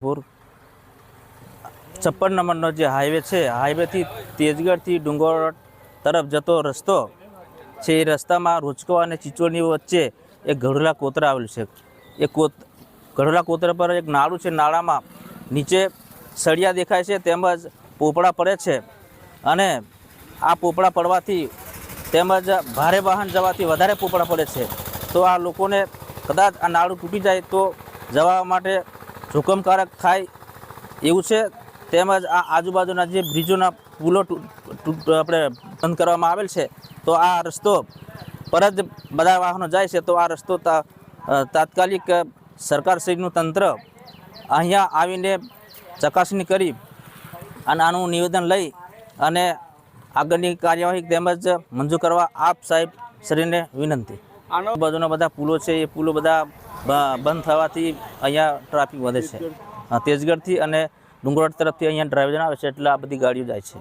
પૂર 56 નંબરનો જે હાઈવે છે, હાઈવેથી તેજગઢથી ડુંગરોડ તરફ જતો રસ્તો છે. એ રસ્તામાં રોચકો અને ચીચોડની વચ્ચે એક ગઢોલા કોતરા આવેલું છે. એ ગઢોલા કોતરા પર એક નાળું છે. નાળામાં નીચે સળિયા દેખાય છે, તેમજ પોપડા પડે છે. અને આ પોપડા પડવાથી તેમજ ભારે વાહન જવાથી વધારે પોપડા પડે છે. તો આ લોકોને કદાચ આ નાળું તૂટી જાય તો જવા માટે જોખમકારક થાય એવું છે. તેમજ આ આજુબાજુના જે બ્રિજોના પુલો આપણે બંધ કરવામાં આવેલ છે, તો આ રસ્તો પર જ બધા વાહનો જાય છે. તો આ રસ્તો તાત્કાલિક સરકારશ્રીનું તંત્ર અહીંયા આવીને ચકાસણી કરી અને આનું નિવેદન લઈ અને આગળની કાર્યવાહી તેમજ મંજૂર કરવા આપ સાહેબ શ્રીને વિનંતી. આજુબાજુના બધા પુલો છે, એ પુલો બધા બંધ થવાથી અહીંયા ટ્રાફિક વધે છે. તેજગઢથી અને ડુંગરોડ તરફથી અહીંયા ડ્રાઈવર આવે છે, એટલે આ બધી ગાડીઓ જાય છે.